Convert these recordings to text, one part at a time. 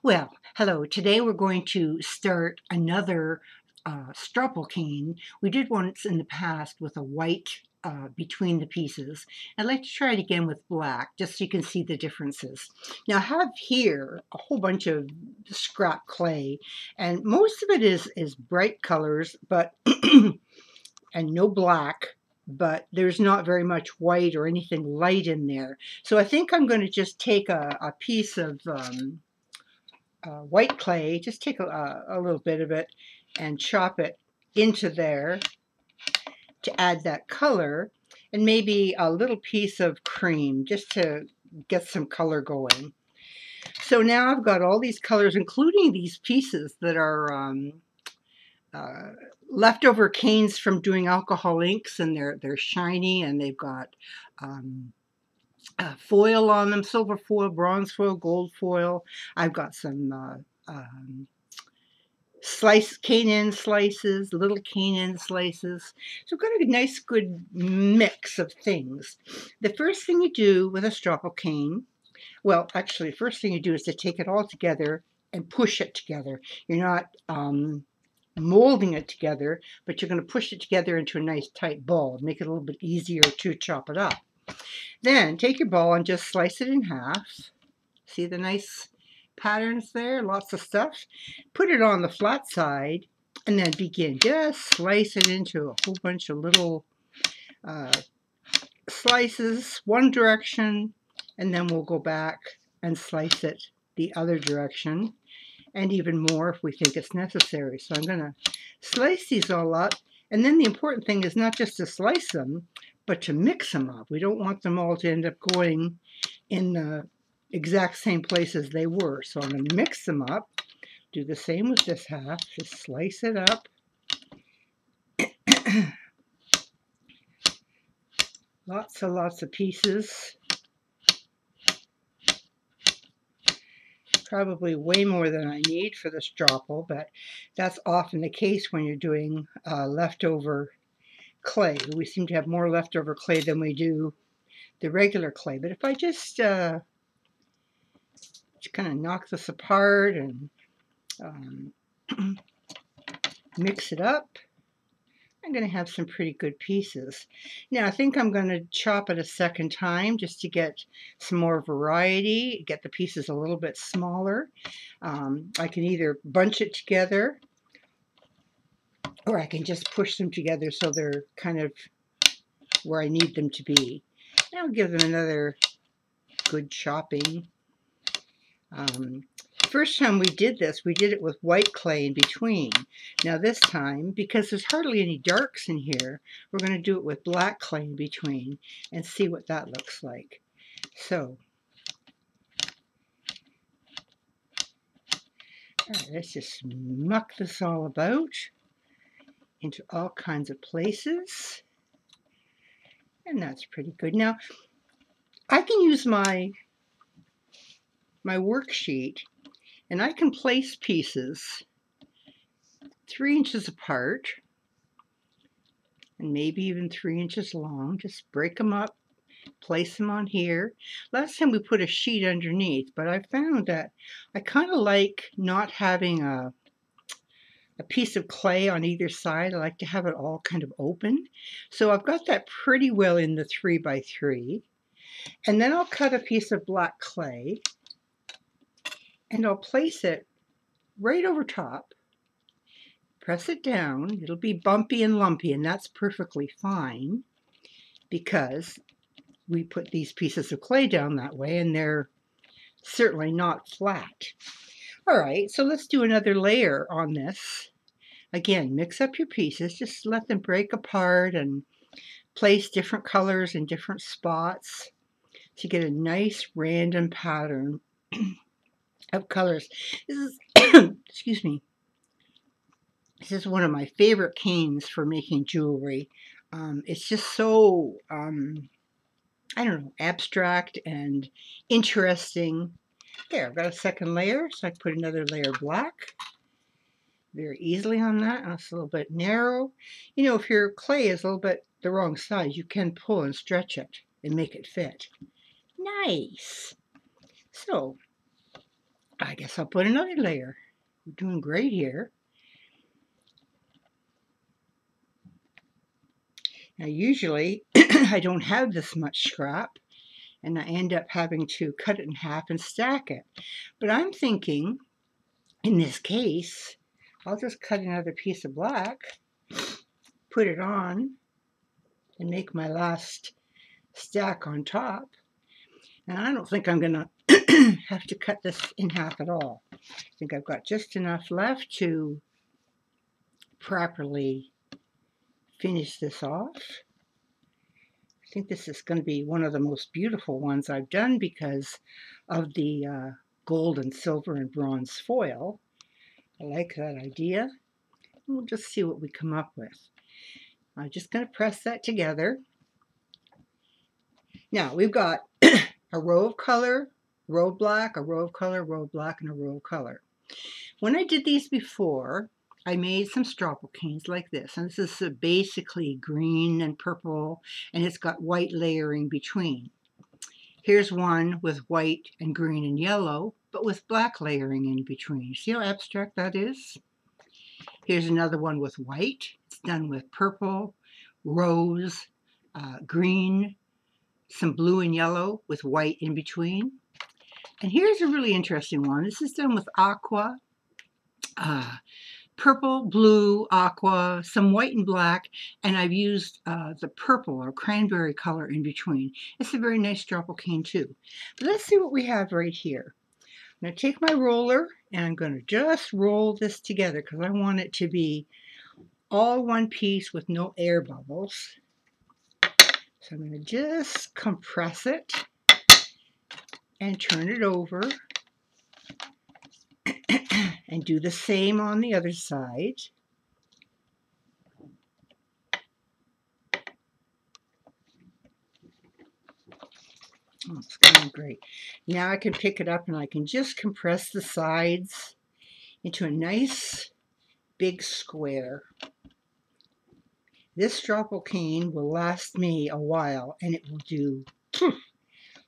Well, hello. Today we're going to start another stroppel cane. We did once in the past with a white between the pieces. I'd like to try it again with black, just so you can see the differences. Now I have here a whole bunch of scrap clay, and most of it is bright colors, but and no black, but there's not very much white or anything light in there. So I think I'm going to just take a piece of white clay, just take a little bit of it and chop it into there to add that color, and maybe a little piece of cream just to get some color going. So now I've got all these colors, including these pieces that are uh, leftover canes from doing alcohol inks, and they're shiny, and they've got foil on them, silver foil, bronze foil, gold foil. I've got some cane end slices, little cane end slices. So I've got a nice good mix of things. The first thing you do with a stroppel cane, well, actually, the first thing you do is to take it all together and push it together. You're not molding it together, but you're going to push it together into a nice tight ball, make it a little bit easier to chop it up. Then take your ball and just slice it in half. See the nice patterns there? Lots of stuff. Put it on the flat side and then begin. Just slice it into a whole bunch of little slices, one direction, and then we'll go back and slice it the other direction, and even more if we think it's necessary. So I'm going to slice these all up, and then the important thing is not just to slice them, but to mix them up. We don't want them all to end up going in the exact same place as they were. So I'm going to mix them up. Do the same with this half. Just slice it up. Lots of pieces. Probably way more than I need for the stroppel, but that's often the case when you're doing leftover clay. We seem to have more leftover clay than we do the regular clay. But if I just kind of knock this apart and mix it up, I'm going to have some pretty good pieces. Now I think I'm going to chop it a second time just to get some more variety, get the pieces a little bit smaller. I can either bunch it together, or I can just push them together so they're kind of where I need them to be. And I'll give them another good chopping. First time we did this, we did it with white clay in between. Now this time, because there's hardly any darks in here, we're going to do it with black clay in between and see what that looks like. So, all right, let's just muck this all about into all kinds of places. And that's pretty good. Now, I can use my worksheet, and I can place pieces 3 inches apart, and maybe even 3 inches long. Just break them up, place them on here. Last time we put a sheet underneath, but I found that I kind of like not having a piece of clay on either side. I like to have it all kind of open. So I've got that pretty well in the 3 by 3. And then I'll cut a piece of black clay, and I'll place it right over top. Press it down. It'll be bumpy and lumpy, and that's perfectly fine because we put these pieces of clay down that way, and they're certainly not flat. All right, so let's do another layer on this. Again, mix up your pieces. Just let them break apart and place different colors in different spots to get a nice random pattern of colors. This is, excuse me, this is one of my favorite canes for making jewelry. It's just so, I don't know, abstract and interesting. There, I've got a second layer, so I can put another layer of black very easily on that. And it's a little bit narrow. You know, if your clay is a little bit the wrong size, you can pull and stretch it and make it fit. Nice. So I guess I'll put another layer. We're doing great here. Now usually I don't have this much scrap and I end up having to cut it in half and stack it. But I'm thinking in this case, I'll just cut another piece of black, put it on, and make my last stack on top. And I don't think I'm going to have to cut this in half at all. I think I've got just enough left to properly finish this off. I think this is going to be one of the most beautiful ones I've done because of the gold and silver and bronze foil. I like that idea. We'll just see what we come up with. I'm just going to press that together. Now we've got a row of color, row of black, a row of color, row of black, and a row of color. When I did these before, I made some stroppel canes like this, and this is basically green and purple, and it's got white layering between. Here's one with white and green and yellow, but with black layering in between. See how abstract that is? Here's another one with white. It's done with purple, rose, green, some blue and yellow with white in between. And here's a really interesting one. This is done with aqua, purple, blue, aqua, some white and black, and I've used the purple or cranberry color in between. It's a very nice stroppel cane too. But let's see what we have right here. I'm going to take my roller and I'm going to just roll this together because I want it to be all one piece with no air bubbles. So I'm going to just compress it and turn it over and do the same on the other side. Oh, it's going great. Now I can pick it up and I can just compress the sides into a nice big square. This stroppel cane will last me a while and it will do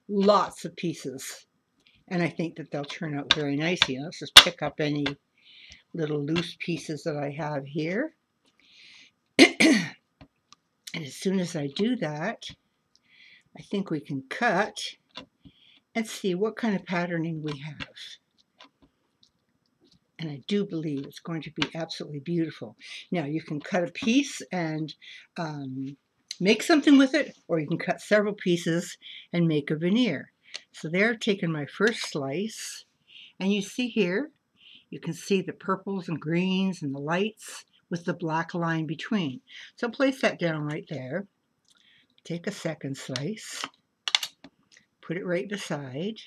lots of pieces. And I think that they'll turn out very nicely. Let's just pick up any little loose pieces that I have here. And as soon as I do that, I think we can cut and see what kind of patterning we have. And I do believe it's going to be absolutely beautiful. Now you can cut a piece and make something with it, or you can cut several pieces and make a veneer. So there I've taken my first slice, and you see here, you can see the purples and greens and the lights with the black line between. So place that down right there. Take a second slice, put it right beside.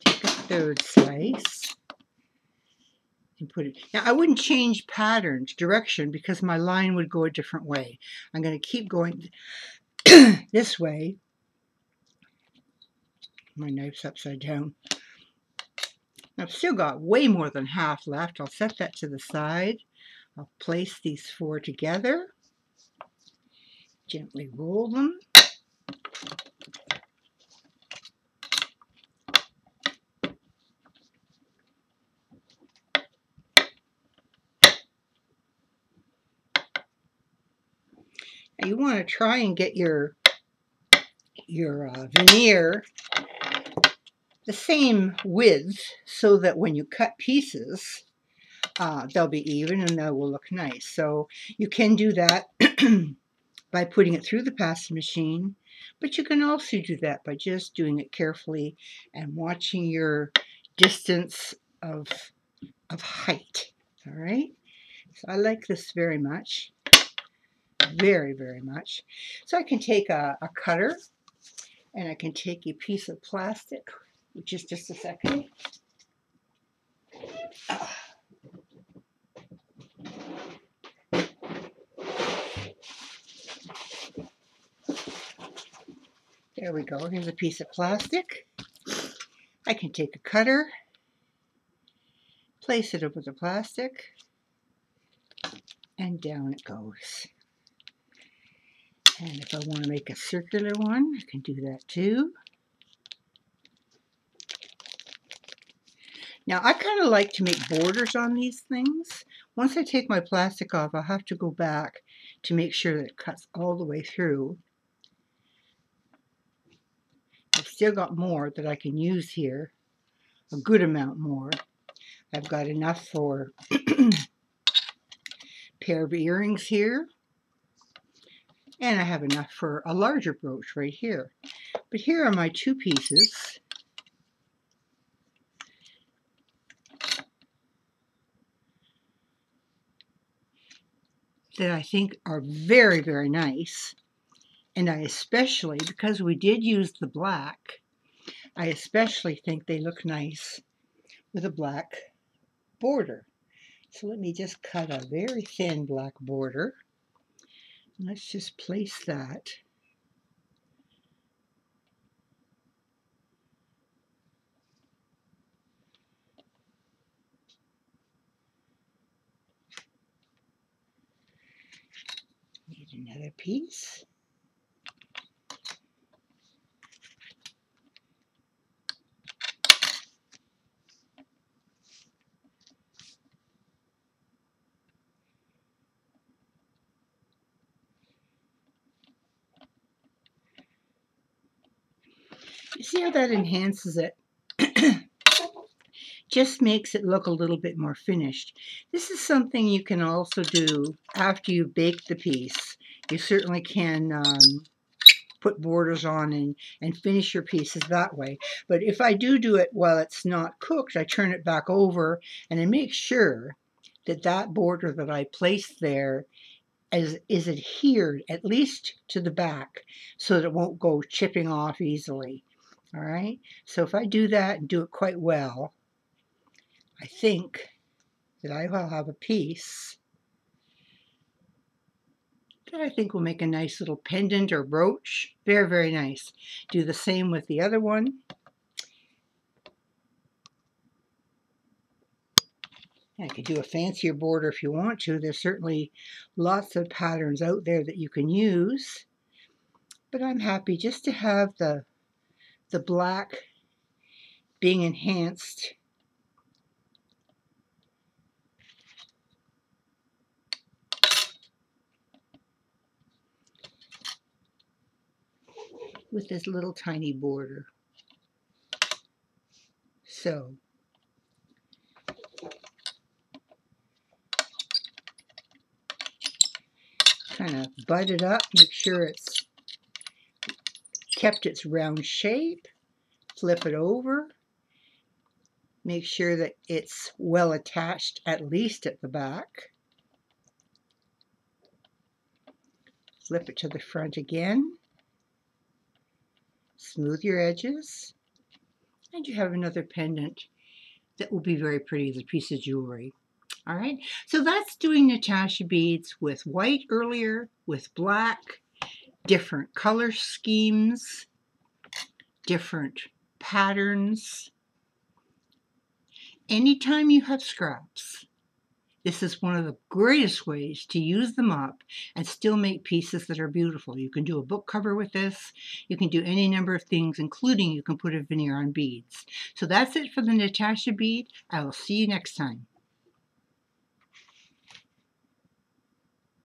Take a third slice and put it. Now I wouldn't change patterns, direction, because my line would go a different way. I'm going to keep going this way. My knife's upside down. I've still got way more than half left. I'll set that to the side. I'll place these four together. Gently roll them. Now you want to try and get your veneer the same width so that when you cut pieces, they'll be even and they will look nice. So you can do that by putting it through the pasta machine, but you can also do that by just doing it carefully and watching your distance of height. All right, so I like this very much, very, very much. So I can take a cutter and I can take a piece of plastic, which is just a second. There we go. Here's a piece of plastic. I can take a cutter, place it over the plastic, and down it goes. And if I want to make a circular one, I can do that too. Now, I kind of like to make borders on these things. Once I take my plastic off, I'll have to go back to make sure that it cuts all the way through. I've still got more that I can use here, a good amount more. I've got enough for a pair of earrings here, and I have enough for a larger brooch right here. But here are my two pieces. That I think are very, very nice. And I especially, because we did use the black, I especially think they look nice with a black border. So let me just cut a very thin black border. Let's just place that. Need another piece. You see how that enhances it? Just makes it look a little bit more finished. This is something you can also do after you bake the piece. You certainly can put borders on and finish your pieces that way. But if I do it while it's not cooked, I turn it back over and I make sure that that border that I placed there is adhered at least to the back so that it won't go chipping off easily. All right, so if I do that and do it quite well, I think that I will have a piece that I think will make a nice little pendant or brooch. Very, very nice. Do the same with the other one. I could do a fancier border if you want to. There's certainly lots of patterns out there that you can use. But I'm happy just to have the black being enhanced with this little tiny border. So kind of bud it up, make sure it's kept its round shape, flip it over, make sure that it's well attached at least at the back. Flip it to the front again, smooth your edges, and you have another pendant that will be very pretty as a piece of jewelry. All right, so that's doing Natasha beads with white earlier, with black, different color schemes, different patterns. Anytime you have scraps, this is one of the greatest ways to use them up and still make pieces that are beautiful. You can do a book cover with this. You can do any number of things, including you can put a veneer on beads. So that's it for the Natasha bead. I will see you next time.